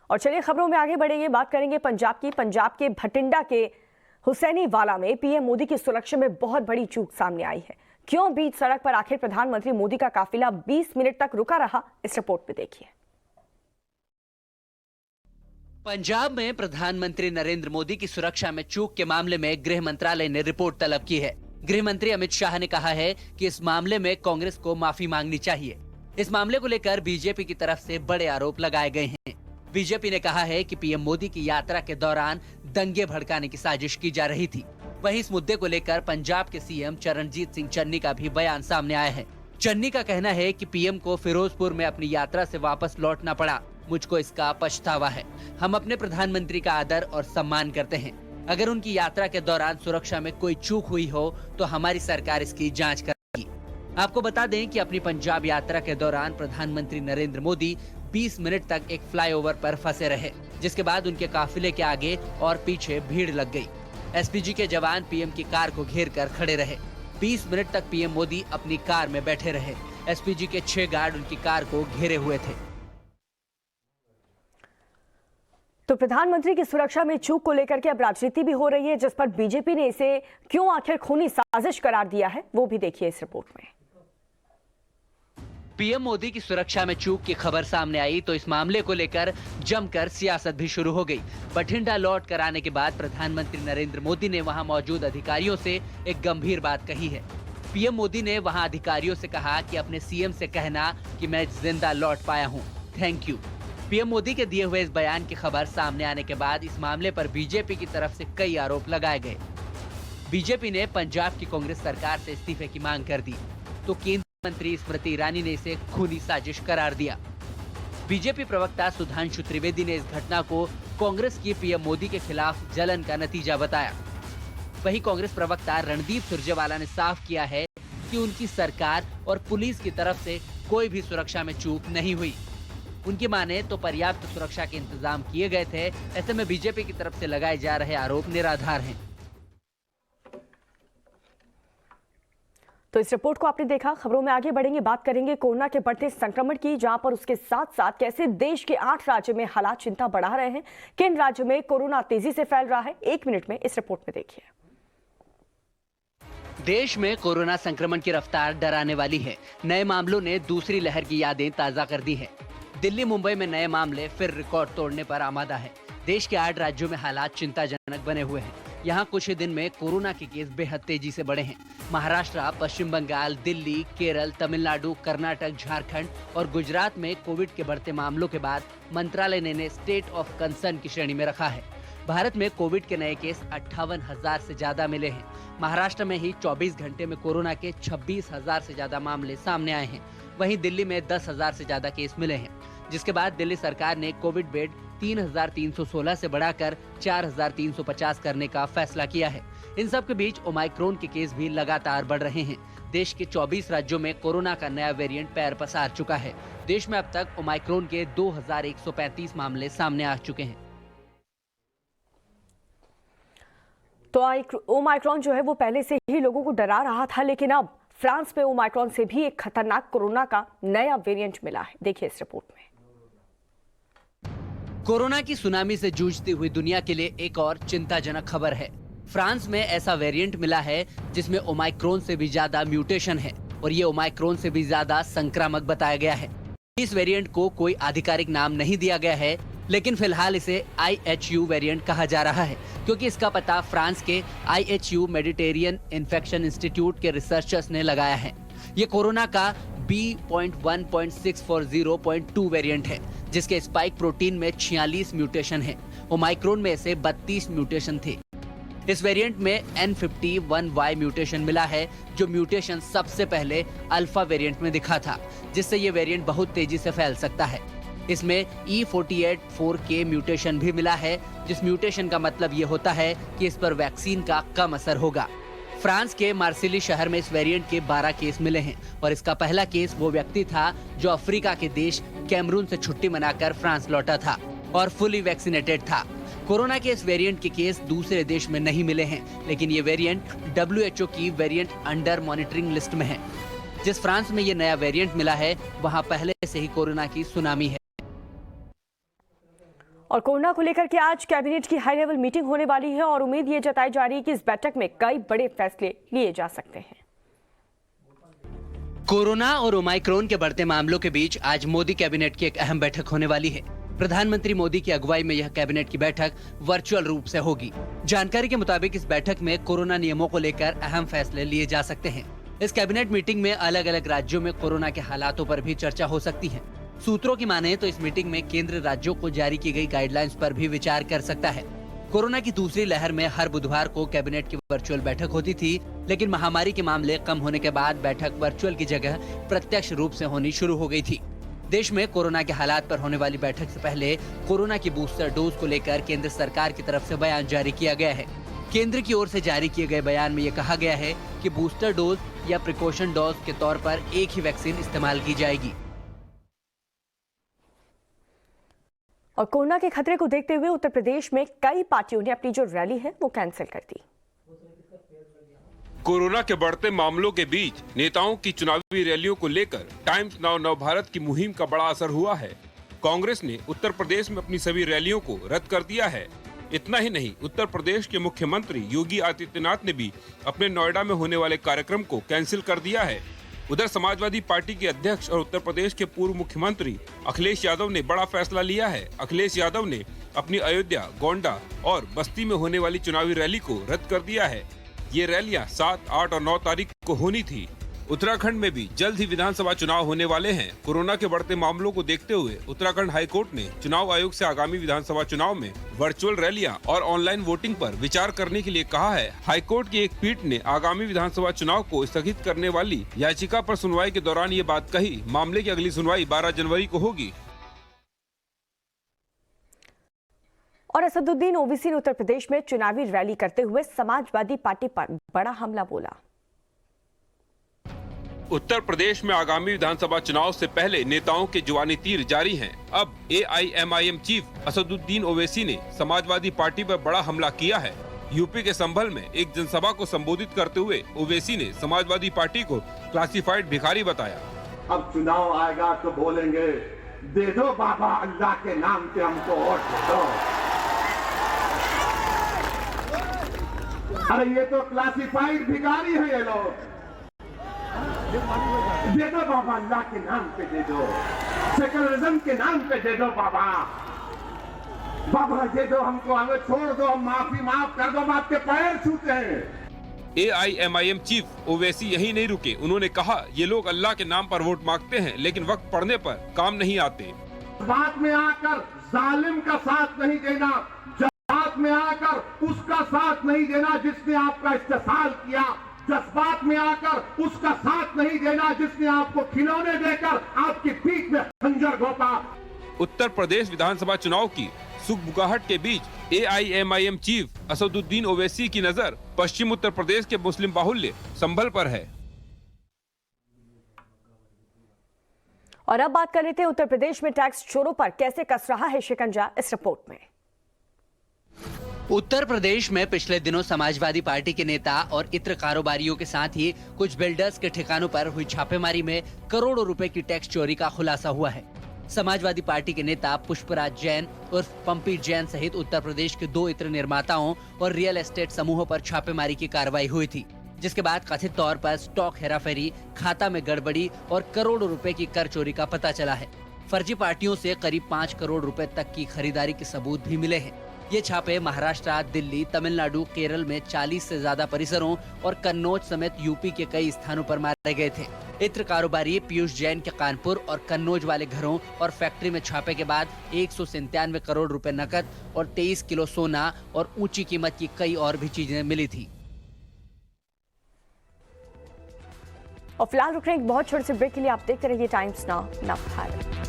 और चलिए खबरों में आगे बढ़ेंगे, बात करेंगे पंजाब के भटिंडा के हुसैनी वाला में पीएम मोदी की सुरक्षा में बहुत बड़ी चूक सामने आई है। क्यों बीच सड़क पर आखिर प्रधानमंत्री मोदी का काफिला 20 मिनट तक रुका रहा, इस रिपोर्ट में देखिए। पंजाब में प्रधानमंत्री नरेंद्र मोदी की सुरक्षा में चूक के मामले में गृह मंत्रालय ने रिपोर्ट तलब की है। गृह मंत्री अमित शाह ने कहा है कि इस मामले में कांग्रेस को माफी मांगनी चाहिए। इस मामले को लेकर बीजेपी की तरफ से बड़े आरोप लगाए गए हैं। बीजेपी ने कहा है कि पीएम मोदी की यात्रा के दौरान दंगे भड़काने की साजिश की जा रही थी। वहीं इस मुद्दे को लेकर पंजाब के सीएम चरणजीत सिंह चन्नी का भी बयान सामने आया है। चन्नी का कहना है कि पीएम को फिरोजपुर में अपनी यात्रा से वापस लौटना पड़ा, मुझको इसका पछतावा है। हम अपने प्रधानमंत्री का आदर और सम्मान करते हैं। अगर उनकी यात्रा के दौरान सुरक्षा में कोई चूक हुई हो तो हमारी सरकार इसकी जांच करेगी। आपको बता दें कि अपनी पंजाब यात्रा के दौरान प्रधानमंत्री नरेंद्र मोदी 20 मिनट तक एक फ्लाईओवर पर फंसे रहे, जिसके बाद उनके काफिले के आगे और पीछे भीड़ लग गई। एसपीजी के जवान पीएम की कार को घेर कर खड़े रहे। 20 मिनट तक पीएम मोदी अपनी कार में बैठे रहे। एसपीजी के 6 गार्ड उनकी कार को घेरे हुए थे। तो प्रधानमंत्री की सुरक्षा में चूक को लेकर के अब राजनीति भी हो रही है, जिस पर बीजेपी ने इसे क्यों आखिर खूनी साजिश करार दिया है, वो भी देखिए इस रिपोर्ट में। पीएम मोदी की सुरक्षा में चूक की खबर सामने आई तो इस मामले को लेकर जमकर सियासत भी शुरू हो गई। बठिंडा लौट कर आने के बाद प्रधानमंत्री नरेंद्र मोदी ने वहां मौजूद अधिकारियों से एक गंभीर बात कही है। पीएम मोदी ने वहां अधिकारियों से कहा कि अपने सीएम से कहना कि मैं जिंदा लौट पाया हूं, थैंक यू। पीएम मोदी के दिए हुए इस बयान की खबर सामने आने के बाद इस मामले पर बीजेपी की तरफ से कई आरोप लगाए गए। बीजेपी ने पंजाब की कांग्रेस सरकार से इस्तीफे की मांग कर दी तो केंद्रीय मंत्री स्मृति ईरानी ने इसे खूनी साजिश करार दिया। बीजेपी प्रवक्ता सुधांशु त्रिवेदी ने इस घटना को कांग्रेस की पीएम मोदी के खिलाफ जलन का नतीजा बताया। वहीं कांग्रेस प्रवक्ता रणदीप सुरजेवाला ने साफ किया है कि उनकी सरकार और पुलिस की तरफ से कोई भी सुरक्षा में चूक नहीं हुई। उनकी माने तो पर्याप्त सुरक्षा के इंतजाम किए गए थे। ऐसे में बीजेपी की तरफ से लगाए जा रहे आरोप निराधार हैं। तो इस रिपोर्ट को आपने देखा। खबरों में आगे बढ़ेंगे, बात करेंगे कोरोना के बढ़ते संक्रमण की, जहां पर उसके साथ साथ कैसे देश के 8 राज्यों में हालात चिंता बढ़ा रहे हैं। किन राज्यों में कोरोना तेजी से फैल रहा है, 1 मिनट में इस रिपोर्ट में देखिए। देश में कोरोना संक्रमण की रफ्तार डराने वाली है। नए मामलों ने दूसरी लहर की यादें ताजा कर दी है। दिल्ली मुंबई में नए मामले फिर रिकॉर्ड तोड़ने पर आमादा है। देश के 8 राज्यों में हालात चिंताजनक बने हुए हैं। यहाँ कुछ ही दिन में कोरोना के केस बेहद तेजी से बढ़े हैं। महाराष्ट्र, पश्चिम बंगाल, दिल्ली, केरल, तमिलनाडु, कर्नाटक, झारखंड और गुजरात में कोविड के बढ़ते मामलों के बाद मंत्रालय ने इन्हें स्टेट ऑफ कंसर्न की श्रेणी में रखा है। भारत में कोविड के नए केस 58,000 से ज्यादा मिले हैं। महाराष्ट्र में ही 24 घंटे में कोरोना के 26,000 से ज्यादा मामले सामने आए हैं। वहीं दिल्ली में 10,000 से ज्यादा केस मिले हैं, जिसके बाद दिल्ली सरकार ने कोविड बेड 3,316 से बढ़ाकर 4,350 करने का फैसला किया है। इन सब के बीच ओमाइक्रोन के केस भी लगातार बढ़ रहे हैं। देश के 24 राज्यों में कोरोना का नया वेरिएंट पैर पसार चुका है। देश में अब तक ओमाइक्रोन के 2,135 मामले सामने आ चुके हैं। तो ओमाइक्रोन जो है वो पहले से ही लोगों को डरा रहा था, लेकिन अब फ्रांस में ओमाइक्रोन से भी एक खतरनाक कोरोना का नया वेरिएंट मिला है। देखिए इस रिपोर्ट में। कोरोना की सुनामी से जूझती हुई दुनिया के लिए एक और चिंताजनक खबर है। फ्रांस में ऐसा वेरिएंट मिला है जिसमें ओमाइक्रोन से भी ज्यादा म्यूटेशन है और ये ओमाइक्रोन से भी ज्यादा संक्रामक बताया गया है। इस वेरिएंट को कोई आधिकारिक नाम नहीं दिया गया है, लेकिन फिलहाल इसे IHU वेरिएंट कहा जा रहा है, क्योंकि इसका पता फ्रांस के IHU मेडिटेरियन इन्फेक्शन इंस्टीट्यूट के रिसर्चर्स ने लगाया है। ये कोरोना का B.1.640.2 वेरिएंट है, जिसके स्पाइक प्रोटीन में 46 म्यूटेशन है। ओमाइक्रोन में ऐसे 32 म्यूटेशन थे। इस वेरिएंट में N51Y म्यूटेशन मिला है, जो म्यूटेशन सबसे पहले अल्फा वेरिएंट में दिखा था, जिससे ये वेरिएंट बहुत तेजी से फैल सकता है। इसमें E48-4K म्यूटेशन भी मिला है, जिस म्यूटेशन का मतलब ये होता है कि इस पर वैक्सीन का कम असर होगा। फ्रांस के मार्सिली शहर में इस वेरिएंट के 12 केस मिले हैं और इसका पहला केस वो व्यक्ति था जो अफ्रीका के देश कैमरून से छुट्टी मनाकर फ्रांस लौटा था और फुली वैक्सीनेटेड था। कोरोना के इस वेरिएंट के केस दूसरे देश में नहीं मिले हैं, लेकिन ये वेरिएंट WHO की वेरिएंट अंडर मॉनिटरिंग लिस्ट में है। जिस फ्रांस में ये नया वेरिएंट मिला है, वहाँ पहले से ही कोरोना की सुनामी है। और कोरोना को लेकर के आज कैबिनेट की हाई लेवल मीटिंग होने वाली है और उम्मीद ये जताई जा रही है कि इस बैठक में कई बड़े फैसले लिए जा सकते हैं। कोरोना और ओमाइक्रोन के बढ़ते मामलों के बीच आज मोदी कैबिनेट की एक अहम बैठक होने वाली है। प्रधानमंत्री मोदी की अगुवाई में यह कैबिनेट की बैठक वर्चुअल रूप से होगी। जानकारी के मुताबिक इस बैठक में कोरोना नियमों को लेकर अहम फैसले लिए जा सकते हैं। इस कैबिनेट मीटिंग में अलग अलग राज्यों में कोरोना के हालातों पर भी चर्चा हो सकती है। सूत्रों की माने तो इस मीटिंग में केंद्र राज्यों को जारी की गई गाइडलाइंस पर भी विचार कर सकता है। कोरोना की दूसरी लहर में हर बुधवार को कैबिनेट की वर्चुअल बैठक होती थी, लेकिन महामारी के मामले कम होने के बाद बैठक वर्चुअल की जगह प्रत्यक्ष रूप से होनी शुरू हो गई थी। देश में कोरोना के हालात पर होने वाली बैठक से पहले कोरोना की बूस्टर डोज को लेकर केंद्र सरकार की तरफ से बयान जारी किया गया है। केंद्र की ओर से जारी किए गए बयान में ये कहा गया है कि बूस्टर डोज या प्रिकॉशन डोज के तौर पर एक ही वैक्सीन इस्तेमाल की जाएगी। और कोरोना के खतरे को देखते हुए उत्तर प्रदेश में कई पार्टियों ने अपनी जो रैली है वो कैंसिल कर दी। कोरोना के बढ़ते मामलों के बीच नेताओं की चुनावी रैलियों को लेकर टाइम्स नाउ नवभारत की मुहिम का बड़ा असर हुआ है। कांग्रेस ने उत्तर प्रदेश में अपनी सभी रैलियों को रद्द कर दिया है। इतना ही नहीं, उत्तर प्रदेश के मुख्यमंत्री योगी आदित्यनाथ ने भी अपने नोएडा में होने वाले कार्यक्रम को कैंसिल कर दिया है। उधर समाजवादी पार्टी के अध्यक्ष और उत्तर प्रदेश के पूर्व मुख्यमंत्री अखिलेश यादव ने बड़ा फैसला लिया है। अखिलेश यादव ने अपनी अयोध्या, गोंडा और बस्ती में होने वाली चुनावी रैली को रद्द कर दिया है। ये रैलियां 7, 8 और 9 तारीख को होनी थी। उत्तराखंड में भी जल्द ही विधानसभा चुनाव होने वाले हैं। कोरोना के बढ़ते मामलों को देखते हुए उत्तराखंड हाईकोर्ट ने चुनाव आयोग से आगामी विधानसभा चुनाव में वर्चुअल रैलियां और ऑनलाइन वोटिंग पर विचार करने के लिए कहा है। हाईकोर्ट की एक पीठ ने आगामी विधानसभा चुनाव को स्थगित करने वाली याचिका पर सुनवाई के दौरान ये बात कही। मामले की अगली सुनवाई 12 जनवरी को होगी। और असदुद्दीन ओवैसी ने उत्तर प्रदेश में चुनावी रैली करते हुए समाजवादी पार्टी पर बड़ा हमला बोला। उत्तर प्रदेश में आगामी विधानसभा चुनाव से पहले नेताओं के जुबानी तीर जारी हैं। अब AIMIM चीफ असदुद्दीन ओवैसी ने समाजवादी पार्टी पर बड़ा हमला किया है। यूपी के संभल में एक जनसभा को संबोधित करते हुए ओवैसी ने समाजवादी पार्टी को क्लासिफाइड भिखारी बताया। अब चुनाव आएगा तो बोलेंगे दे दो बाबा अल्लाह के नाम पे हमको वोट दे दो। अरे ये तो क्लासिफाइड भिखारी है ये लोग। दे दो बाबा अल्लाह के नाम पे दे दो, सेकुलरिज्म के नाम पे दे दो बाबा, बाबा दे दो हमको, हमें छोड़ दो, हम माफ कर दो, हम आपके पैर छूते हैं। AIMIM चीफ ओवैसी यही नहीं रुके। उन्होंने कहा ये लोग अल्लाह के नाम पर वोट मांगते हैं, लेकिन वक्त पड़ने पर काम नहीं आते। बात में आकर जालिम का साथ नहीं देना, बात में आकर उसका साथ नहीं देना जिसने आपका इस्तेसाल किया, जज्बात में आकर उसका साथ नहीं देना जिसने आपको खिलौने देकर आपकी पीठ में खंजर घोंपा। उत्तर प्रदेश विधानसभा चुनाव की सुगबुगाहट के बीच AIMIM चीफ असदुद्दीन ओवैसी की नजर पश्चिम उत्तर प्रदेश के मुस्लिम बाहुल्य संभल पर है। और अब बात कर लेते हैं उत्तर प्रदेश में टैक्स चोरों पर कैसे कस रहा है शिकंजा, इस रिपोर्ट में। उत्तर प्रदेश में पिछले दिनों समाजवादी पार्टी के नेता और इत्र कारोबारियों के साथ ही कुछ बिल्डर्स के ठिकानों पर हुई छापेमारी में करोड़ों रुपए की टैक्स चोरी का खुलासा हुआ है। समाजवादी पार्टी के नेता पुष्पराज जैन उर्फ पंपी जैन सहित उत्तर प्रदेश के 2 इत्र निर्माताओं और रियल एस्टेट समूहों पर छापेमारी की कार्रवाई हुई थी, जिसके बाद कथित तौर पर स्टॉक हेराफेरी, खाता में गड़बड़ी और करोड़ों रुपए की कर चोरी का पता चला है। फर्जी पार्टियों से करीब 5 करोड़ रुपए तक की खरीदारी के सबूत भी मिले हैं। ये छापे महाराष्ट्र, दिल्ली, तमिलनाडु, केरल में 40 से ज्यादा परिसरों और कन्नौज समेत यूपी के कई स्थानों पर मारे गए थे। इत्र कारोबारी पीयूष जैन के कानपुर और कन्नौज वाले घरों और फैक्ट्री में छापे के बाद 197 करोड़ रुपए नकद और 23 किलो सोना और ऊंची कीमत की कई और भी चीजें मिली थी। और फिलहाल रुक रहे हैं एक बहुत छोटे से ब्रेक के लिए। आप देखते रहिए टाइम्स नाउ नवभारत।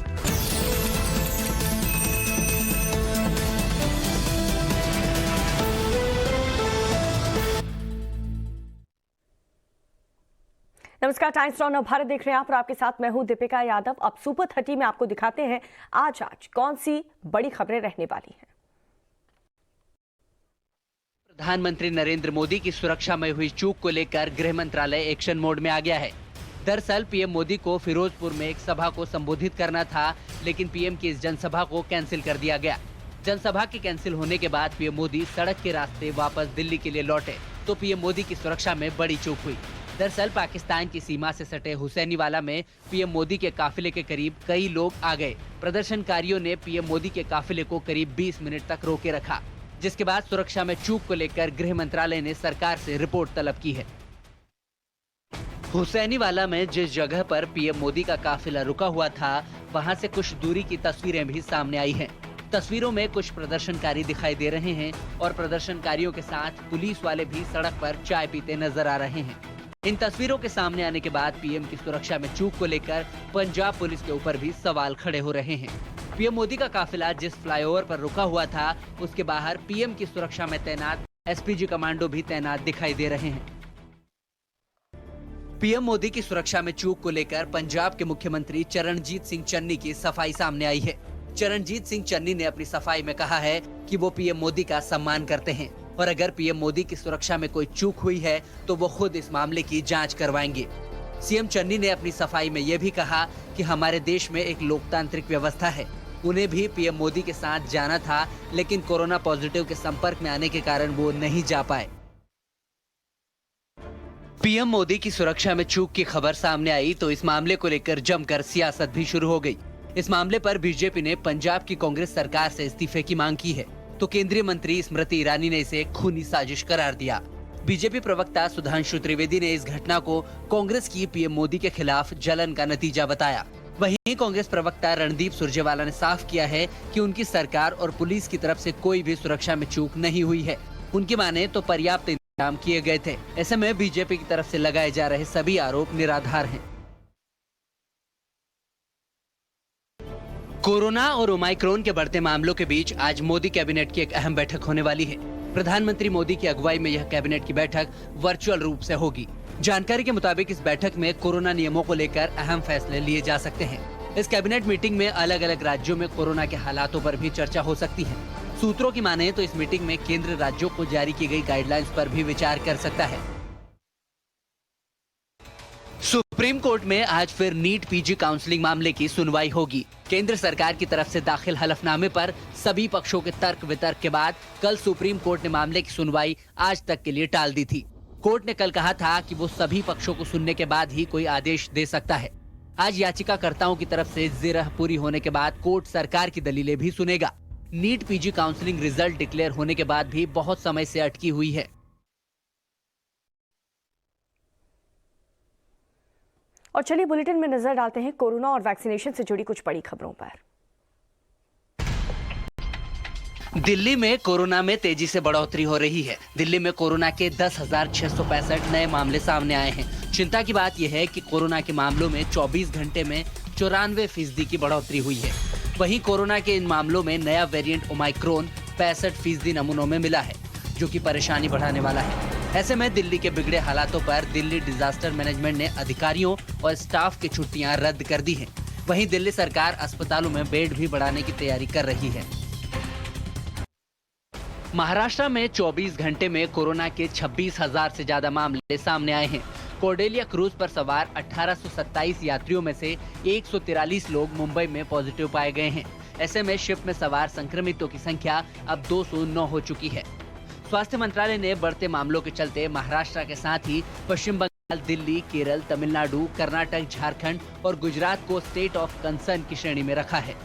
नमस्कार, टाइम्स नाउ नवभारत देख रहे हैं आप और आपके साथ मैं हूं दीपिका यादव। अब सुपर 30 में आपको दिखाते हैं आज कौन सी बड़ी खबरें रहने वाली हैं। प्रधानमंत्री नरेंद्र मोदी की सुरक्षा में हुई चूक को लेकर गृह मंत्रालय एक्शन मोड में आ गया है। दरअसल पीएम मोदी को फिरोजपुर में एक सभा को संबोधित करना था, लेकिन पीएम की इस जनसभा को कैंसिल कर दिया गया। जनसभा के कैंसिल होने के बाद पीएम मोदी सड़क के रास्ते वापस दिल्ली के लिए लौटे तो पीएम मोदी की सुरक्षा में बड़ी चूक हुई। दरअसल पाकिस्तान की सीमा से सटे हुसैनीवाला में पीएम मोदी के काफिले के करीब कई लोग आ गए। प्रदर्शनकारियों ने पीएम मोदी के काफिले को करीब 20 मिनट तक रोके रखा, जिसके बाद सुरक्षा में चूक को लेकर गृह मंत्रालय ने सरकार से रिपोर्ट तलब की है। हुसैनीवाला में जिस जगह पर पीएम मोदी का काफिला रुका हुआ था, वहां से कुछ दूरी की तस्वीरें भी सामने आई हैं। तस्वीरों में कुछ प्रदर्शनकारी दिखाई दे रहे हैं और प्रदर्शनकारियों के साथ पुलिस वाले भी सड़क पर चाय पीते नजर आ रहे हैं। इन तस्वीरों के सामने आने के बाद पीएम की सुरक्षा में चूक को लेकर पंजाब पुलिस के ऊपर भी सवाल खड़े हो रहे हैं। पीएम मोदी का काफिला जिस फ्लाईओवर पर रुका हुआ था, उसके बाहर पीएम की सुरक्षा में तैनात एसपीजी कमांडो भी तैनात दिखाई दे रहे हैं। पीएम मोदी की सुरक्षा में चूक को लेकर पंजाब के मुख्यमंत्री चरणजीत सिंह चन्नी की सफाई सामने आई है। चरणजीत सिंह चन्नी ने अपनी सफाई में कहा है कि वो पीएम मोदी का सम्मान करते हैं और अगर पीएम मोदी की सुरक्षा में कोई चूक हुई है तो वो खुद इस मामले की जांच करवाएंगे। सीएम चन्नी ने अपनी सफाई में ये भी कहा कि हमारे देश में एक लोकतांत्रिक व्यवस्था है। उन्हें भी पीएम मोदी के साथ जाना था, लेकिन कोरोना पॉजिटिव के संपर्क में आने के कारण वो नहीं जा पाए। पीएम मोदी की सुरक्षा में चूक की खबर सामने आई तो इस मामले को लेकर जमकर सियासत भी शुरू हो गई। इस मामले पर बीजेपी ने पंजाब की कांग्रेस सरकार से इस्तीफे की मांग की है तो केंद्रीय मंत्री स्मृति ईरानी ने इसे खूनी साजिश करार दिया। बीजेपी प्रवक्ता सुधांशु त्रिवेदी ने इस घटना को कांग्रेस की पीएम मोदी के खिलाफ जलन का नतीजा बताया। वहीं कांग्रेस प्रवक्ता रणदीप सुरजेवाला ने साफ किया है कि उनकी सरकार और पुलिस की तरफ से कोई भी सुरक्षा में चूक नहीं हुई है। उनकी माने तो पर्याप्त इंतजाम किए गए थे। ऐसे में बीजेपी की तरफ से लगाए जा रहे सभी आरोप निराधार हैं। कोरोना और ओमाइक्रोन के बढ़ते मामलों के बीच आज मोदी कैबिनेट की एक अहम बैठक होने वाली है। प्रधानमंत्री मोदी की अगुवाई में यह कैबिनेट की बैठक वर्चुअल रूप से होगी। जानकारी के मुताबिक इस बैठक में कोरोना नियमों को लेकर अहम फैसले लिए जा सकते हैं। इस कैबिनेट मीटिंग में अलग अलग राज्यों में कोरोना के हालातों पर भी चर्चा हो सकती है। सूत्रों की माने तो इस मीटिंग में केंद्र राज्यों को जारी की गई गाइडलाइंस पर भी विचार कर सकता है। सुप्रीम कोर्ट में आज फिर नीट पीजी काउंसलिंग मामले की सुनवाई होगी। केंद्र सरकार की तरफ से दाखिल हलफनामे पर सभी पक्षों के तर्क वितर्क के बाद कल सुप्रीम कोर्ट ने मामले की सुनवाई आज तक के लिए टाल दी थी। कोर्ट ने कल कहा था कि वो सभी पक्षों को सुनने के बाद ही कोई आदेश दे सकता है। आज याचिकाकर्ताओं की तरफ से जिरह पूरी होने के बाद कोर्ट सरकार की दलीलें भी सुनेगा। NEET PG counselling result declare होने के बाद भी बहुत समय से अटकी हुई है। और चलिए बुलेटिन में नजर डालते हैं कोरोना और वैक्सीनेशन से जुड़ी कुछ बड़ी खबरों पर। दिल्ली में कोरोना में तेजी से बढ़ोतरी हो रही है। दिल्ली में कोरोना के 10,665 नए मामले सामने आए हैं। चिंता की बात यह है कि कोरोना के मामलों में 24 घंटे में 94% की बढ़ोतरी हुई है। वहीं कोरोना के इन मामलों में नया वेरिएंट ओमाइक्रोन 65% नमूनों में मिला है, जो कि परेशानी बढ़ाने वाला है। ऐसे में दिल्ली के बिगड़े हालातों पर दिल्ली डिजास्टर मैनेजमेंट ने अधिकारियों और स्टाफ की छुट्टियां रद्द कर दी हैं। वहीं दिल्ली सरकार अस्पतालों में बेड भी बढ़ाने की तैयारी कर रही है। महाराष्ट्र में 24 घंटे में कोरोना के 26,000 से ज्यादा मामले सामने आए हैं। कोर्डेलिया क्रूज पर सवार 1827 यात्रियों में से 143 लोग मुंबई में पॉजिटिव पाए गए हैं। ऐसे में शिप में सवार संक्रमितों की संख्या अब 209 हो चुकी है। स्वास्थ्य मंत्रालय ने बढ़ते मामलों के चलते महाराष्ट्र के साथ ही पश्चिम बंगाल, दिल्ली, केरल, तमिलनाडु, कर्नाटक, झारखंड और गुजरात को स्टेट ऑफ कंसर्न की श्रेणी में रखा है।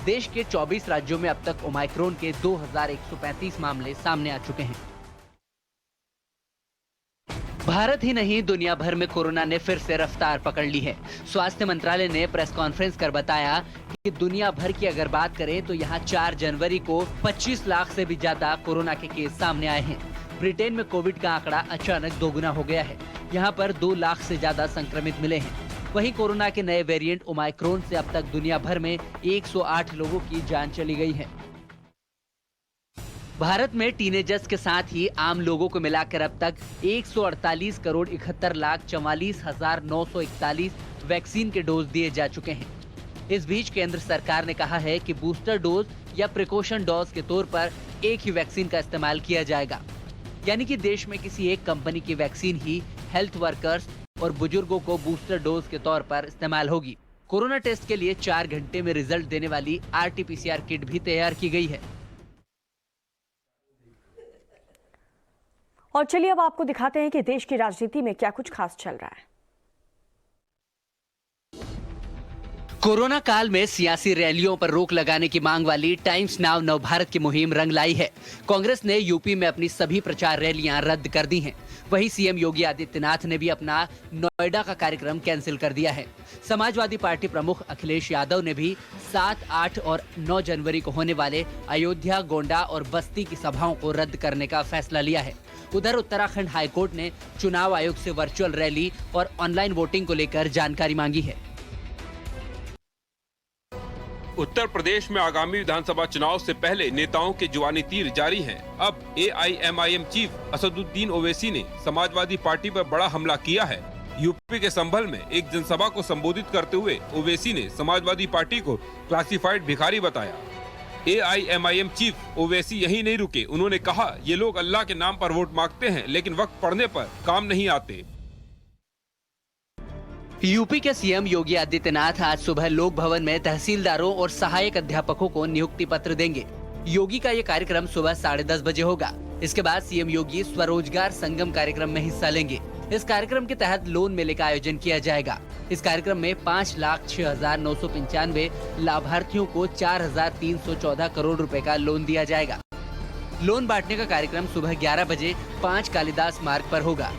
देश के 24 राज्यों में अब तक ओमाइक्रोन के 2,135 मामले सामने आ चुके हैं। भारत ही नहीं, दुनिया भर में कोरोना ने फिर से रफ्तार पकड़ ली है। स्वास्थ्य मंत्रालय ने प्रेस कॉन्फ्रेंस कर बताया कि दुनिया भर की अगर बात करें तो यहाँ 4 जनवरी को 25 लाख से भी ज्यादा कोरोना के केस सामने आए हैं। ब्रिटेन में कोविड का आंकड़ा अचानक दोगुना हो गया है। यहाँ पर 2 लाख से ज्यादा संक्रमित मिले हैं। वहीं कोरोना के नए वेरिएंट ओमाइक्रोन से अब तक दुनिया भर में 108 लोगों की जान चली गई है। भारत में टीनेजर्स के साथ ही आम लोगों को मिलाकर अब तक 148,71,44,941 वैक्सीन के डोज दिए जा चुके हैं। इस बीच केंद्र सरकार ने कहा है कि बूस्टर डोज या प्रिकॉशन डोज के तौर पर एक ही वैक्सीन का इस्तेमाल किया जाएगा, यानी कि देश में किसी एक कंपनी की वैक्सीन ही हेल्थ वर्कर्स और बुजुर्गों को बूस्टर डोज के तौर पर इस्तेमाल होगी। कोरोना टेस्ट के लिए 4 घंटे में रिजल्ट देने वाली RT-PCR किट भी तैयार की गई है। और चलिए अब आपको दिखाते हैं कि देश की राजनीति में क्या कुछ खास चल रहा है। कोरोना काल में सियासी रैलियों पर रोक लगाने की मांग वाली टाइम्स नाउ नवभारत की मुहिम रंग लाई है। कांग्रेस ने यूपी में अपनी सभी प्रचार रैलियां रद्द कर दी हैं। वहीं सीएम योगी आदित्यनाथ ने भी अपना नोएडा का कार्यक्रम कैंसिल कर दिया है। समाजवादी पार्टी प्रमुख अखिलेश यादव ने भी 7, 8 और 9 जनवरी को होने वाले अयोध्या, गोंडा और बस्ती की सभाओं को रद्द करने का फैसला लिया है। उधर उत्तराखंड हाईकोर्ट ने चुनाव आयोग से वर्चुअल रैली और ऑनलाइन वोटिंग को लेकर जानकारी मांगी है। उत्तर प्रदेश में आगामी विधानसभा चुनाव से पहले नेताओं के जुबानी तीर जारी हैं। अब AIMIM चीफ असदुद्दीन ओवैसी ने समाजवादी पार्टी पर बड़ा हमला किया है। यूपी के संभल में एक जनसभा को संबोधित करते हुए ओवैसी ने समाजवादी पार्टी को क्लासिफाइड भिखारी बताया। AIMIM चीफ ओवैसी यहीं नहीं रुके, उन्होंने कहा ये लोग अल्लाह के नाम पर वोट मांगते हैं लेकिन वक्त पड़ने पर काम नहीं आते। यूपी के सीएम योगी आदित्यनाथ आज सुबह लोक भवन में तहसीलदारों और सहायक अध्यापकों को नियुक्ति पत्र देंगे। योगी का ये कार्यक्रम सुबह 10:30 बजे होगा। इसके बाद सीएम योगी स्वरोजगार संगम कार्यक्रम में हिस्सा लेंगे। इस कार्यक्रम के तहत लोन मेले का आयोजन किया जाएगा। इस कार्यक्रम में 5,06,995 लाभार्थियों को 4,314 करोड़ रुपए का लोन दिया जाएगा। लोन बांटने का कार्यक्रम सुबह 11 बजे 5 कालिदास मार्ग पर होगा।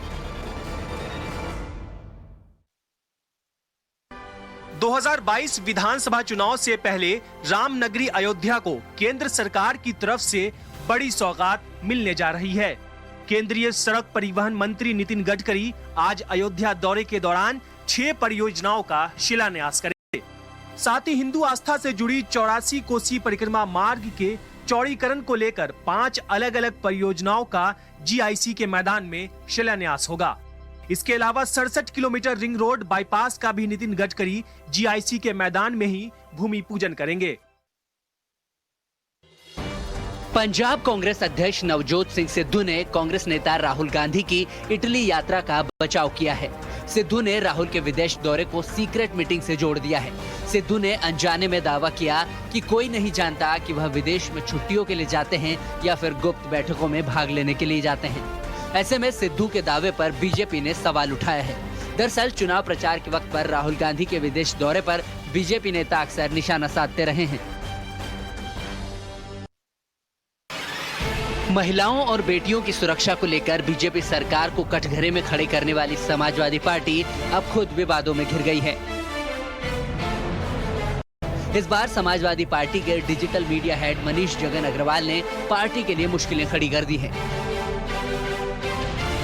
2022 विधानसभा चुनाव से पहले रामनगरी अयोध्या को केंद्र सरकार की तरफ से बड़ी सौगात मिलने जा रही है। केंद्रीय सड़क परिवहन मंत्री नितिन गडकरी आज अयोध्या दौरे के दौरान 6 परियोजनाओं का शिलान्यास करेंगे। साथ ही हिंदू आस्था से जुड़ी 84 कोसी परिक्रमा मार्ग के चौड़ीकरण को लेकर 5 अलग-अलग परियोजनाओं का GIC के मैदान में शिलान्यास होगा। इसके अलावा 67 किलोमीटर रिंग रोड बाईपास का भी नितिन गडकरी GIC के मैदान में ही भूमि पूजन करेंगे। पंजाब कांग्रेस अध्यक्ष नवजोत सिंह सिद्धू ने कांग्रेस नेता राहुल गांधी की इटली यात्रा का बचाव किया है। सिद्धू ने राहुल के विदेश दौरे को सीक्रेट मीटिंग से जोड़ दिया है। सिद्धू ने अनजाने में दावा किया कि कोई नहीं जानता कि वह विदेश में छुट्टियों के लिए जाते हैं या फिर गुप्त बैठकों में भाग लेने के लिए जाते हैं। ऐसे में सिद्धू के दावे पर बीजेपी ने सवाल उठाया है। दरअसल चुनाव प्रचार के वक्त पर राहुल गांधी के विदेश दौरे पर बीजेपी नेता अक्सर निशाना साधते रहे हैं। महिलाओं और बेटियों की सुरक्षा को लेकर बीजेपी सरकार को कटघरे में खड़े करने वाली समाजवादी पार्टी अब खुद विवादों में घिर गई है। इस बार समाजवादी पार्टी के digital media head Manish Jagan Agrawal ने पार्टी के लिए मुश्किलें खड़ी कर दी हैं।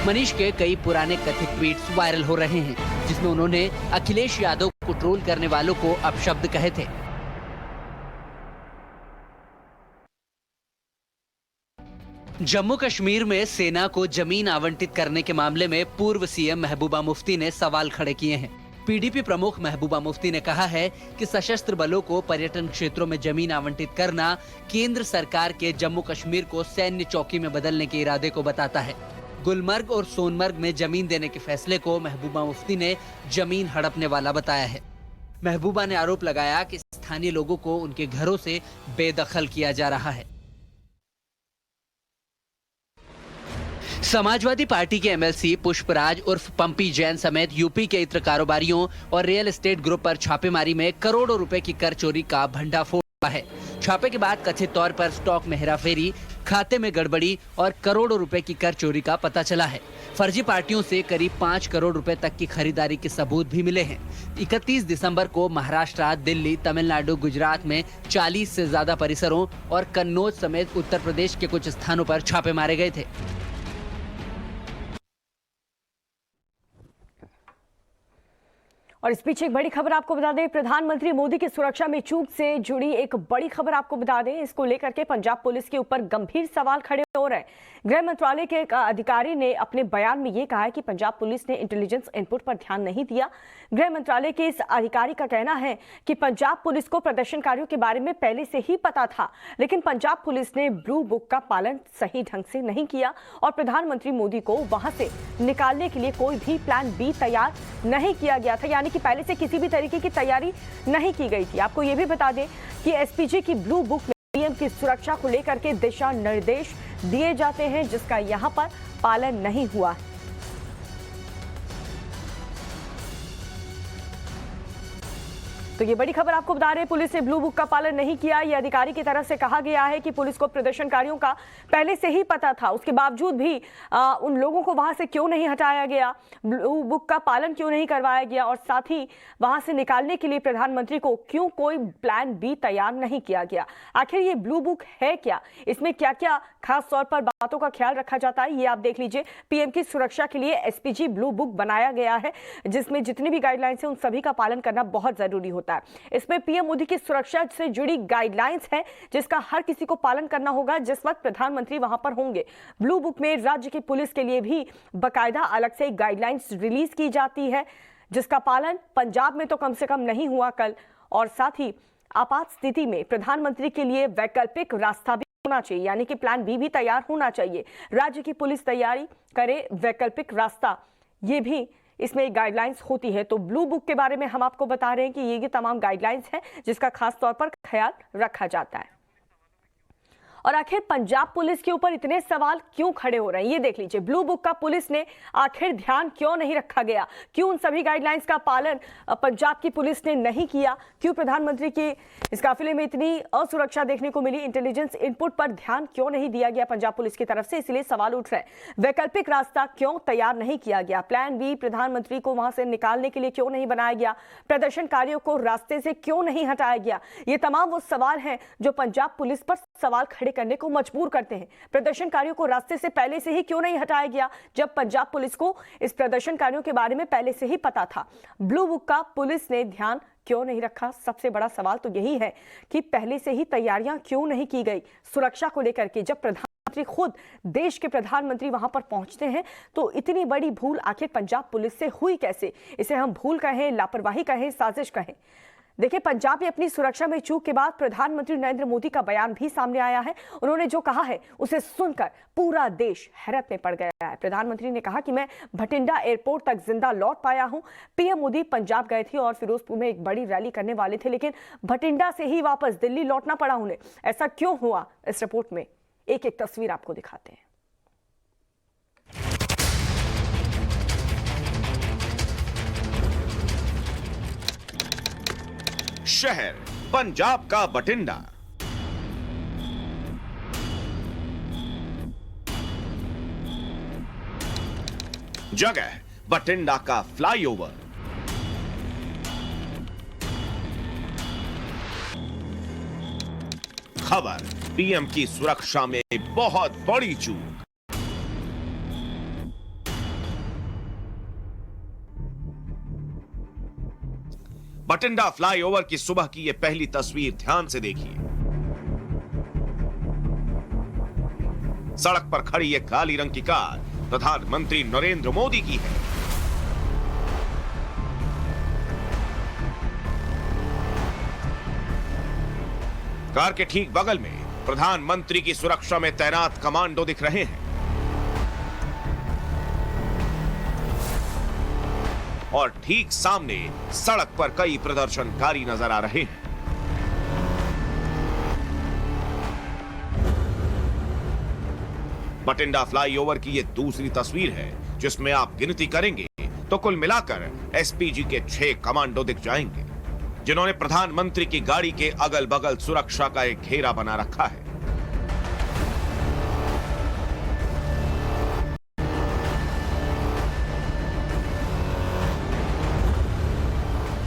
मनीष के कई पुराने कथित ट्वीट्स वायरल हो रहे हैं, जिसमें उन्होंने अखिलेश यादव को ट्रोल करने वालों को अपशब्द कहे थे। जम्मू कश्मीर में सेना को जमीन आवंटित करने के मामले में पूर्व सीएम महबूबा मुफ्ती ने सवाल खड़े किए हैं। पीडीपी प्रमुख महबूबा मुफ्ती ने कहा है कि सशस्त्र बलों को पर्यटन क्षेत्रों में जमीन आवंटित करना केंद्र सरकार के जम्मू कश्मीर को सैन्य चौकी में बदलने के इरादे को बताता है। गुलमर्ग और सोनमर्ग में जमीन देने के फैसले को महबूबा मुफ्ती ने जमीन हड़पने वाला बताया है। महबूबा ने आरोप लगाया कि स्थानीय लोगों को उनके घरों से बेदखल किया जा रहा है। समाजवादी पार्टी के MLC पुष्पराज उर्फ पंपी जैन समेत यूपी के इत्र कारोबारियों और रियल एस्टेट ग्रुप पर छापेमारी में करोड़ों रुपए की कर चोरी का भंडाफोड़ हुआ है। छापे के बाद कथित तौर पर स्टॉक में हेराफेरी, खाते में गड़बड़ी और करोड़ों रुपए की कर चोरी का पता चला है। फर्जी पार्टियों से करीब 5 करोड़ रुपए तक की खरीदारी के सबूत भी मिले हैं। 31 दिसंबर को महाराष्ट्र, दिल्ली, तमिलनाडु, गुजरात में 40 से ज्यादा परिसरों और कन्नौज समेत उत्तर प्रदेश के कुछ स्थानों पर छापे मारे गए थे। और इस पीछे एक बड़ी खबर आपको बता दें, प्रधानमंत्री मोदी की सुरक्षा में चूक से जुड़ी एक बड़ी खबर आपको बता दें। इसको लेकर के पंजाब पुलिस के ऊपर गंभीर सवाल खड़े हो रहे हैं। गृह मंत्रालय के एक अधिकारी ने अपने बयान में यह कहा है कि पंजाब पुलिस ने इंटेलिजेंस इनपुट पर ध्यान नहीं दिया। गृह मंत्रालय के इस अधिकारी का कहना है कि पंजाब पुलिस को प्रदर्शनकारियों के बारे में पहले से ही पता था, लेकिन पंजाब पुलिस ने ब्लू बुक का पालन सही ढंग से नहीं किया और प्रधानमंत्री मोदी को वहां से निकालने के लिए कोई भी प्लान बी तैयार नहीं किया गया था, यानी कि पहले से किसी भी तरीके की तैयारी नहीं की गई थी। आपको यह भी बता दें कि एसपीजी की ब्लू बुक में पीएम की सुरक्षा को लेकर के दिशा निर्देश दिए जाते हैं, जिसका यहाँ पर पालन नहीं हुआ है। तो ये बड़ी खबर आपको बता रहे हैं, पुलिस ने ब्लू बुक का पालन नहीं किया। ये अधिकारी की तरफ से कहा गया है कि पुलिस को प्रदर्शनकारियों का पहले से ही पता था, उसके बावजूद भी उन लोगों को वहां से क्यों नहीं हटाया गया, ब्लू बुक का पालन क्यों नहीं करवाया गया, और साथ ही वहां से निकालने के लिए प्रधानमंत्री को क्यों कोई प्लान बी तैयार नहीं किया गया। आखिर ये ब्लू बुक है क्या, इसमें क्या क्या खास तौर पर बातों का ख्याल रखा जाता है, ये आप देख लीजिए। पीएम की सुरक्षा के लिए एसपीजी ब्लू बुक बनाया गया है, जिसमें जितनी भी गाइडलाइंस है उन सभी का पालन करना बहुत जरूरी होता है। इसमें पीएम मोदी की सुरक्षा से जुड़ी गाइडलाइंस है, जिसका हर किसी को पालन करना होगा जिस वक्त प्रधानमंत्री वहां पर होंगे। ब्लू बुक में राज्य की पुलिस के लिए भी बकायदा अलग से गाइडलाइंस रिलीज की जाती है, जिसका पालन पंजाब में तो कम से कम नहीं हुआ कल। और साथ ही आपात स्थिति में प्रधानमंत्री के लिए वैकल्पिक रास्ता भी होना चाहिए, यानी कि प्लान बी भी तैयार होना चाहिए। राज्य की पुलिस तैयारी करे वैकल्पिक रास्ता, ये भी इसमें एक गाइडलाइंस होती है। तो ब्लू बुक के बारे में हम आपको बता रहे हैं कि ये तमाम गाइडलाइंस हैं जिसका खास तौर पर ख्याल रखा जाता है। और आखिर पंजाब पुलिस के ऊपर इतने सवाल क्यों खड़े हो रहे हैं, ये देख लीजिए। ब्लू बुक का पुलिस ने आखिर ध्यान क्यों नहीं रखा गया, क्यों उन सभी गाइडलाइंस का पालन पंजाब की पुलिस ने नहीं किया, क्यों प्रधानमंत्री के इस काफिले में इतनी असुरक्षा देखने को मिली, इंटेलिजेंस इनपुट पर ध्यान क्यों नहीं दिया गया पंजाब पुलिस की तरफ से, इसलिए सवाल उठ रहे हैं। वैकल्पिक रास्ता क्यों तैयार नहीं किया गया, प्लान बी प्रधानमंत्री को वहां से निकालने के लिए क्यों नहीं बनाया गया, प्रदर्शनकारियों को रास्ते से क्यों नहीं हटाया गया, ये तमाम वो सवाल हैं जो पंजाब पुलिस पर सवाल खड़े करने को मजबूर करते हैं। प्रदर्शनकारियों को रास्ते से पहले से ही क्यों नहीं हटाया गया, जब पंजाब पुलिस को इस प्रदर्शनकारियों के बारे में पहले से ही पता था। ब्लू बुक का पुलिस ने ध्यान क्यों नहीं रखा, सबसे बड़ा सवाल तो यही है कि पहले से ही तैयारियां क्यों नहीं की गई सुरक्षा को लेकर के। जब प्रधानमंत्री खुद देश के प्रधानमंत्री वहां पर पहुंचते हैं तो इतनी बड़ी भूल आखिर पंजाब पुलिस से हुई कैसे, इसे हम भूल कहें, लापरवाही कहें, साजिश कहें। देखिए, पंजाब में अपनी सुरक्षा में चूक के बाद प्रधानमंत्री नरेंद्र मोदी का बयान भी सामने आया है। उन्होंने जो कहा है उसे सुनकर पूरा देश हैरत में पड़ गया है। प्रधानमंत्री ने कहा कि मैं भटिंडा एयरपोर्ट तक जिंदा लौट पाया हूं। पीएम मोदी पंजाब गए थे और फिरोजपुर में एक बड़ी रैली करने वाले थे, लेकिन भटिंडा से ही वापस दिल्ली लौटना पड़ा उन्हें। ऐसा क्यों हुआ, इस रिपोर्ट में एक एक तस्वीर आपको दिखाते हैं। शहर पंजाब का बठिंडा। जगह बठिंडा का फ्लाईओवर। खबर, पीएम की सुरक्षा में बहुत बड़ी चूक। बठिंडा फ्लाईओवर की सुबह की यह पहली तस्वीर ध्यान से देखिए। सड़क पर खड़ी एक काली रंग की कार प्रधानमंत्री नरेंद्र मोदी की है। कार के ठीक बगल में प्रधानमंत्री की सुरक्षा में तैनात कमांडो दिख रहे हैं और ठीक सामने सड़क पर कई प्रदर्शनकारी नजर आ रहे हैं। बठिंडा फ्लाईओवर की यह दूसरी तस्वीर है जिसमें आप गिनती करेंगे तो कुल मिलाकर एसपीजी के 6 कमांडो दिख जाएंगे, जिन्होंने प्रधानमंत्री की गाड़ी के अगल बगल सुरक्षा का एक घेरा बना रखा है।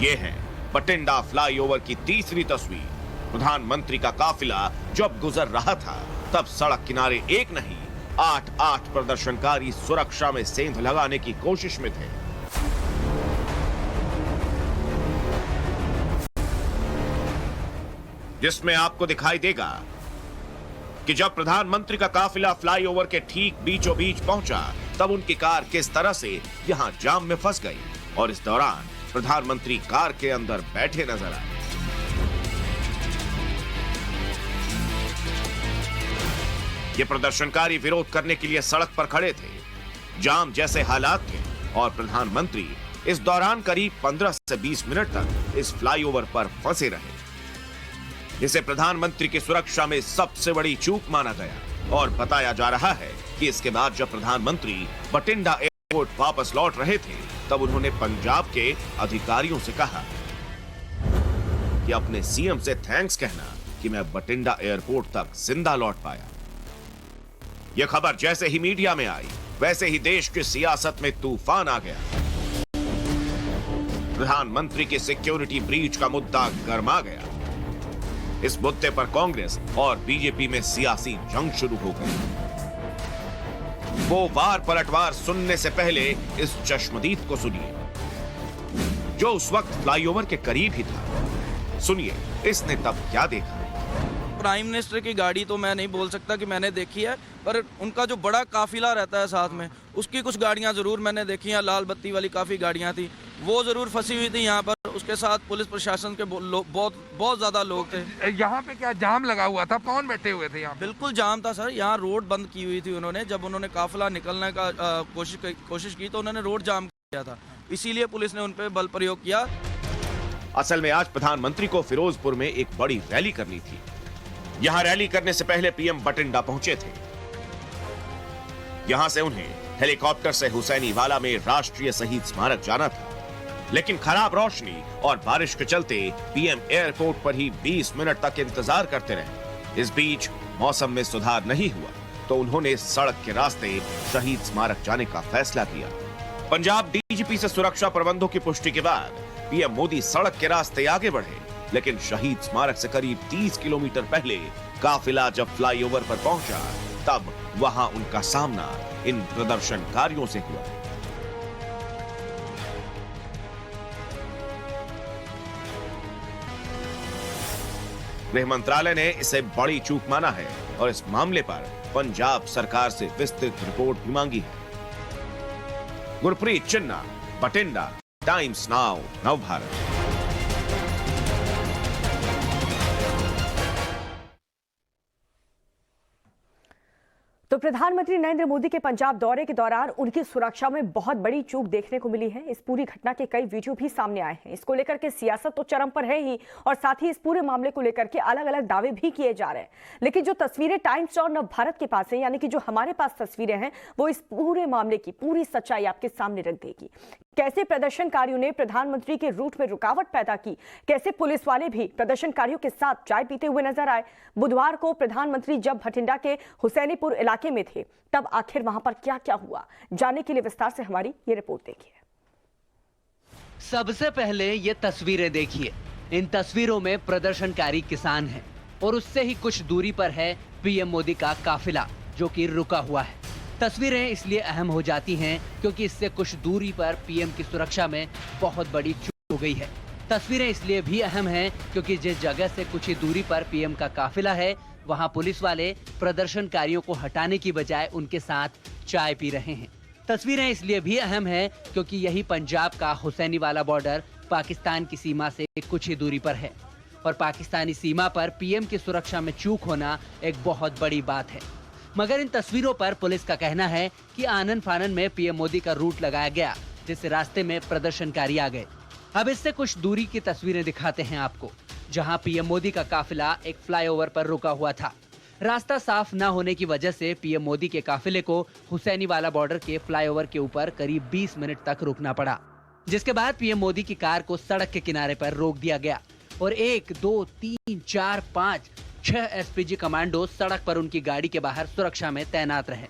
यह है बठिंडा फ्लाईओवर की तीसरी तस्वीर। प्रधानमंत्री का काफिला जब गुजर रहा था तब सड़क किनारे एक नहीं 8 प्रदर्शनकारी सुरक्षा में सेंध लगाने की कोशिश में थे। जिसमें आपको दिखाई देगा कि जब प्रधानमंत्री का काफिला फ्लाईओवर के ठीक बीचों बीच पहुंचा तब उनकी कार किस तरह से यहां जाम में फंस गई और इस दौरान प्रधानमंत्री कार के अंदर बैठे नजर आए। ये प्रदर्शनकारी विरोध करने के लिए सड़क पर खड़े थे। जाम जैसे हालात थे और प्रधानमंत्री इस दौरान करीब 15 से 20 मिनट तक इस फ्लाईओवर पर फंसे रहे। इसे प्रधानमंत्री की सुरक्षा में सबसे बड़ी चूक माना गया। और बताया जा रहा है कि इसके बाद जब प्रधानमंत्री बठिंडा एयरपोर्ट वापस लौट रहे थे तब उन्होंने पंजाब के अधिकारियों से कहा कि अपने सीएम से थैंक्स कहना कि मैं बठिंडा एयरपोर्ट तक जिंदा लौट पाया। यह खबर जैसे ही मीडिया में आई वैसे ही देश की सियासत में तूफान आ गया। प्रधानमंत्री की सिक्योरिटी ब्रीच का मुद्दा गर्मा गया। इस मुद्दे पर कांग्रेस और बीजेपी में सियासी जंग शुरू हो गई। वो वार पलटवार सुनने से पहले इस चश्मदीद को सुनिए, जो उस वक्त फ्लाईओवर के करीब ही था। सुनिए इसने तब क्या देखा। प्राइम मिनिस्टर की गाड़ी तो मैं नहीं बोल सकता कि मैंने देखी है, पर उनका जो बड़ा काफिला रहता है साथ में, उसकी कुछ गाड़ियां जरूर मैंने देखी हैं। लाल बत्ती वाली काफ़ी गाड़ियां थी, वो ज़रूर फंसी हुई थी यहाँ पर। उसके साथ पुलिस प्रशासन के बहुत ज़्यादा लोग थे। यहाँ पे क्या जाम लगा हुआ था? कौन बैठे हुए थे यहाँ? बिल्कुल जाम था सर, यहाँ रोड बंद की हुई थी उन्होंने। जब उन्होंने काफिला निकलने का कोशिश की तो उन्होंने रोड जाम किया था, इसीलिए पुलिस ने उन पर बल प्रयोग किया। असल में आज प्रधानमंत्री को फिरोजपुर में एक बड़ी रैली करनी थी। यहां रैली करने से पहले पीएम बठिंडा पहुंचे थे। यहां से उन्हें हेलीकॉप्टर से हुसैनीवाला में राष्ट्रीय शहीद स्मारक जाना था, लेकिन खराब रोशनी और बारिश के चलते पीएम एयरपोर्ट पर ही 20 मिनट तक इंतजार करते रहे। इस बीच मौसम में सुधार नहीं हुआ तो उन्होंने सड़क के रास्ते शहीद स्मारक जाने का फैसला किया। पंजाब डीजीपी से सुरक्षा प्रबंधों की पुष्टि के बाद पीएम मोदी सड़क के रास्ते आगे बढ़े, लेकिन शहीद स्मारक से करीब 30 किलोमीटर पहले काफिला जब फ्लाईओवर पर पहुंचा तब वहां उनका सामना इन प्रदर्शनकारियों से हुआ। गृह मंत्रालय ने इसे बड़ी चूक माना है और इस मामले पर पंजाब सरकार से विस्तृत रिपोर्ट भी मांगी है। गुरप्रीत चिन्ना, बठिंडा, टाइम्स नाउ, नवभारत। तो प्रधानमंत्री नरेंद्र मोदी के पंजाब दौरे के दौरान उनकी सुरक्षा में बहुत बड़ी चूक देखने को मिली है। इस पूरी घटना के कई वीडियो भी सामने आए हैं। इसको लेकर के सियासत तो चरम पर है ही, और साथ ही इस पूरे मामले को लेकर के अलग अलग दावे भी किए जा रहे हैं। लेकिन जो तस्वीरें टाइम्स और नवभारत के पास है, यानी कि जो हमारे पास तस्वीरें हैं, वो इस पूरे मामले की पूरी सच्चाई आपके सामने रख देगी। कैसे प्रदर्शनकारियों ने प्रधानमंत्री के रूट में रुकावट पैदा की, कैसे पुलिस वाले भी प्रदर्शनकारियों के साथ चाय पीते हुए नजर आए। बुधवार को प्रधानमंत्री जब भटिंडा के हुसैनीपुर इलाके में थे तब आखिर वहां पर क्या क्या हुआ, जानने के लिए विस्तार से हमारी ये रिपोर्ट देखिए। सबसे पहले ये तस्वीरें देखिए। इन तस्वीरों में प्रदर्शनकारी किसान हैं और उससे ही कुछ दूरी पर है पीएम मोदी का काफिला जो कि रुका हुआ है। तस्वीरें इसलिए अहम हो जाती हैं क्योंकि इससे कुछ दूरी पर पीएम की सुरक्षा में बहुत बड़ी चूक हो गई है। तस्वीरें इसलिए भी अहम हैं क्योंकि जिस जगह से कुछ ही दूरी पर पीएम का काफिला है वहां पुलिस वाले प्रदर्शनकारियों को हटाने की बजाय उनके साथ चाय पी रहे हैं। तस्वीरें इसलिए भी अहम हैं क्योंकि यही पंजाब का हुसैनीवाला बॉर्डर पाकिस्तान की सीमा से कुछ ही दूरी पर है और पाकिस्तानी सीमा पर पीएम की सुरक्षा में चूक होना एक बहुत बड़ी बात है। मगर इन तस्वीरों पर पुलिस का कहना है कि आनन फानन में पीएम मोदी का रूट लगाया गया, जिससे रास्ते में प्रदर्शनकारी आ गए। अब इससे कुछ दूरी की तस्वीरें दिखाते हैं आपको, जहां पीएम मोदी का काफिला एक फ्लाईओवर पर रुका हुआ था। रास्ता साफ न होने की वजह से पीएम मोदी के काफिले को हुसैनीवाला बॉर्डर के फ्लाईओवर के ऊपर करीब 20 मिनट तक रुकना पड़ा, जिसके बाद पीएम मोदी की कार को सड़क के किनारे पर रोक दिया गया और 1, 2, 3, 4, 5, 6 एसपीजी कमांडो सड़क पर उनकी गाड़ी के बाहर सुरक्षा में तैनात रहे।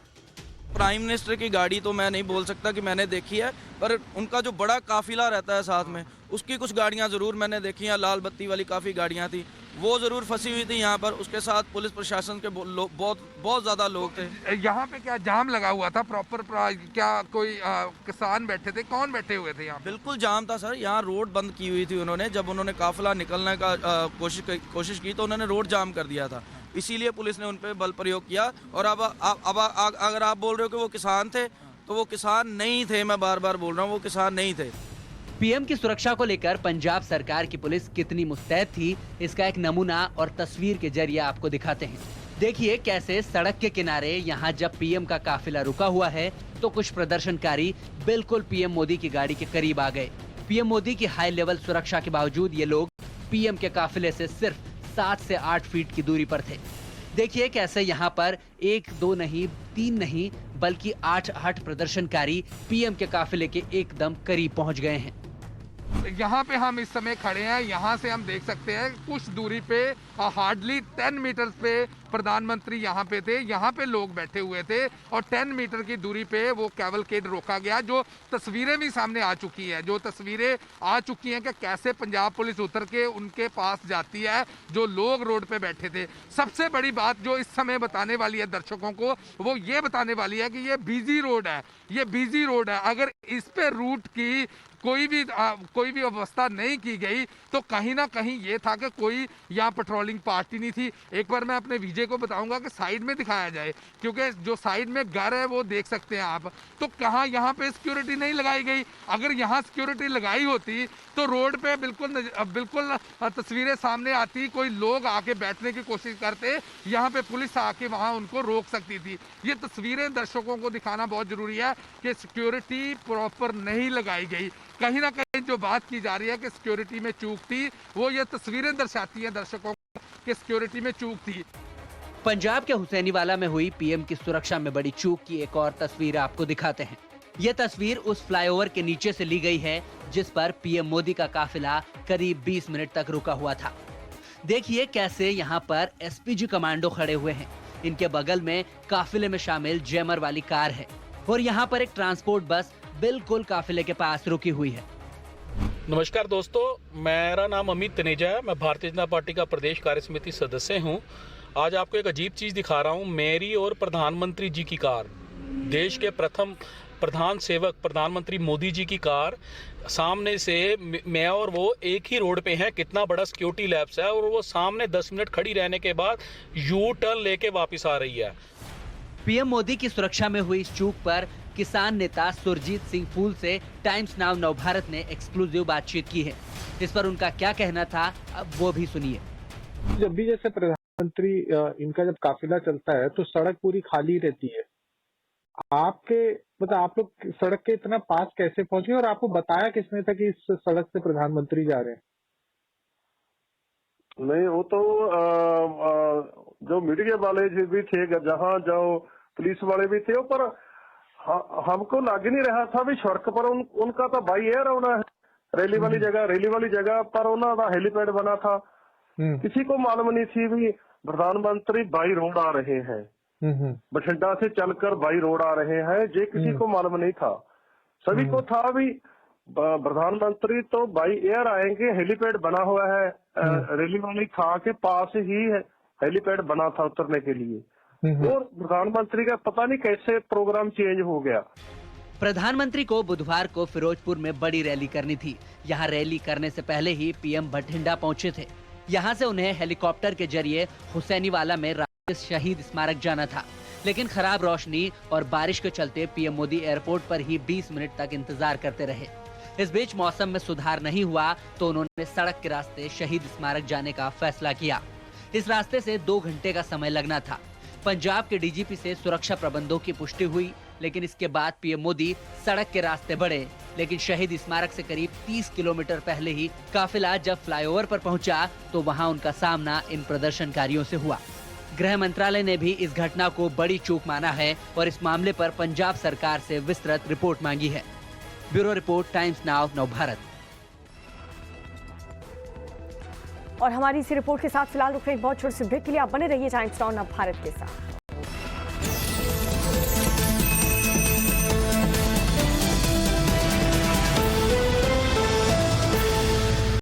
प्राइम मिनिस्टर की गाड़ी तो मैं नहीं बोल सकता कि मैंने देखी है, पर उनका जो बड़ा काफिला रहता है साथ में, उसकी कुछ गाड़ियां ज़रूर मैंने देखी हैं। लाल बत्ती वाली काफ़ी गाड़ियां थी, वो ज़रूर फंसी हुई थी यहाँ पर। उसके साथ पुलिस प्रशासन के बहुत ज़्यादा लोग थे। यहाँ पे क्या जाम लगा हुआ था प्रॉपर? क्या कोई किसान बैठे थे? कौन बैठे हुए थे यहाँ? बिल्कुल जाम था सर, यहाँ रोड बंद की हुई थी उन्होंने। जब उन्होंने काफिला निकलने का कोशिश की तो उन्होंने रोड जाम कर दिया था, इसीलिए पुलिस ने उन पर बल प्रयोग किया। और अब अगर आप बोल रहे हो कि वो किसान थे, तो वो किसान नहीं थे। मैं बार बार बोल रहा हूँ, वो किसान नहीं थे। पीएम की सुरक्षा को लेकर पंजाब सरकार की पुलिस कितनी मुस्तैद थी, इसका एक नमूना और तस्वीर के जरिए आपको दिखाते हैं। देखिए कैसे सड़क के किनारे यहाँ जब पीएम का काफिला रुका हुआ है तो कुछ प्रदर्शनकारी बिल्कुल पीएम मोदी की गाड़ी के करीब आ गए। पीएम मोदी की हाई लेवल सुरक्षा के बावजूद ये लोग पीएम के काफिले से सिर्फ 7 से 8 फीट की दूरी पर थे। देखिए कैसे यहाँ पर 1, 2 नहीं, 3 नहीं, बल्कि 8 प्रदर्शनकारी पीएम के काफिले के एकदम करीब पहुंच गए हैं। यहाँ पे हम इस समय खड़े हैं, यहाँ से हम देख सकते हैं कुछ दूरी पे हार्डली 10 मीटर पे प्रधानमंत्री यहाँ पे थे, यहाँ पे लोग बैठे हुए थे और 10 मीटर की दूरी पे वो कैवलकेड रोका गया। जो तस्वीरें भी सामने आ चुकी हैं, कि कैसे पंजाब पुलिस उतर के उनके पास जाती है, जो लोग रोड पे बैठे थे। सबसे बड़ी बात जो इस समय बताने वाली है दर्शकों को, वो ये बताने वाली है कि ये बिजी रोड है, अगर इस पे रूट की कोई भी व्यवस्था नहीं की गई तो कहीं ना कहीं ये था कि कोई यहाँ पेट्रोलिंग पार्टी नहीं थी। एक बार मैं अपने विजय को बताऊंगा कि साइड में दिखाया जाए, क्योंकि जो साइड में घर है वो देख सकते हैं आप, तो कहाँ यहाँ पे सिक्योरिटी नहीं लगाई गई। अगर यहाँ सिक्योरिटी लगाई होती तो रोड पे बिल्कुल तस्वीरें सामने आती, कोई लोग आके बैठने की कोशिश करते, यहाँ पे पुलिस आके वहाँ उनको रोक सकती थी। ये तस्वीरें दर्शकों को दिखाना बहुत जरूरी है कि सिक्योरिटी प्रॉपर नहीं लगाई गई। कहीं ना कहीं जो बात की जा रही है कि सिक्योरिटी में चूक थी, वो ये तस्वीरें दर्शाती हैं दर्शकों को कि सिक्योरिटी में चूक थी। पंजाब के हुसैनीवाला में हुई पीएम की सुरक्षा में बड़ी चूक की एक और तस्वीर आपको दिखाते हैं। ये तस्वीर उस फ्लाईओवर के नीचे से ली गई है जिस पर पीएम मोदी का काफिला करीब 20 मिनट तक रुका हुआ था। देखिए कैसे यहाँ पर एसपीजी कमांडो खड़े हुए हैं, इनके बगल में काफिले में शामिल जैमर वाली कार है और यहाँ पर एक ट्रांसपोर्ट बस बिल्कुल काफिले के पास रुकी हुई है। नमस्कार दोस्तों, मेरा नाम अमित तनेजा है। मैं भारतीय जनता पार्टी का प्रदेश कार्य समिति सदस्य हूं। आज आपको एक अजीब चीज़ दिखा रहा हूं। मेरी और प्रधानमंत्री जी की कार, देश के प्रथम प्रधान सेवक प्रधानमंत्री मोदी जी की कार, सामने से मैं और वो एक ही रोड पे हैं। कितना बड़ा सिक्योरिटी लैप्स है और वो सामने 10 मिनट खड़ी रहने के बाद यू टर्न लेके वापस आ रही है। पीएम मोदी की सुरक्षा में हुई इस चूक पर किसान नेता सुरजीत सिंह फूल से टाइम्स नाउ नवभारत ने एक्सक्लूसिव बातचीत की है। इस पर उनका क्या कहना था, अब वो भी सुनिए। जब भी जैसे प्रधानमंत्री इनका जब काफिला चलता है तो सड़क पूरी खाली रहती है। आप लोग सड़क के इतना पास कैसे पहुंचे और आपको बताया किसने था कि इस सड़क से प्रधानमंत्री जा रहे हैं? नहीं, वो तो जो मीडिया वाले भी थे, जहाँ जो पुलिस वाले भी थे, पर हमको लग नहीं रहा था भी सड़क पर उनका तो बाई एयर होना है। रैली वाली जगह पर उन्होंने हेलीपैड बना था। किसी को मालूम नहीं थी भी प्रधानमंत्री बाई रोड आ रहे हैं, बठिंडा से चलकर बाई रोड आ रहे हैं। ये किसी को मालूम नहीं था। सभी को था भी प्रधानमंत्री तो बाई एयर आएंगे, हेलीपैड बना हुआ है। रैली वाली खां के पास ही हेलीपैड बना था उतरने के लिए। और प्रधानमंत्री का पता नहीं कैसे प्रोग्राम चेंज हो गया। प्रधानमंत्री को बुधवार को फिरोजपुर में बड़ी रैली करनी थी। यहाँ रैली करने से पहले ही पीएम बठिंडा पहुंचे थे। यहाँ से उन्हें हेलीकॉप्टर के जरिए हुसैनीवाला में राष्ट्रीय शहीद स्मारक जाना था, लेकिन खराब रोशनी और बारिश के चलते पीएम मोदी एयरपोर्ट पर ही 20 मिनट तक इंतजार करते रहे। इस बीच मौसम में सुधार नहीं हुआ तो उन्होंने सड़क के रास्ते शहीद स्मारक जाने का फैसला किया। इस रास्ते से 2 घंटे का समय लगना था। पंजाब के डीजीपी से सुरक्षा प्रबंधों की पुष्टि हुई, लेकिन इसके बाद पीएम मोदी सड़क के रास्ते बढ़े। लेकिन शहीद स्मारक से करीब 30 किलोमीटर पहले ही काफिला जब फ्लाईओवर पर पहुंचा तो वहां उनका सामना इन प्रदर्शनकारियों से हुआ। गृह मंत्रालय ने भी इस घटना को बड़ी चूक माना है और इस मामले पर पंजाब सरकार से विस्तृत रिपोर्ट मांगी है। Bureau report, times now Navbharat. और हमारी इसी रिपोर्ट के साथ फिलहाल रुक रहे बहुत छोटे से ब्रेक के लिए आप बने रहिए टाइम्स नाउ नवभारत के साथ।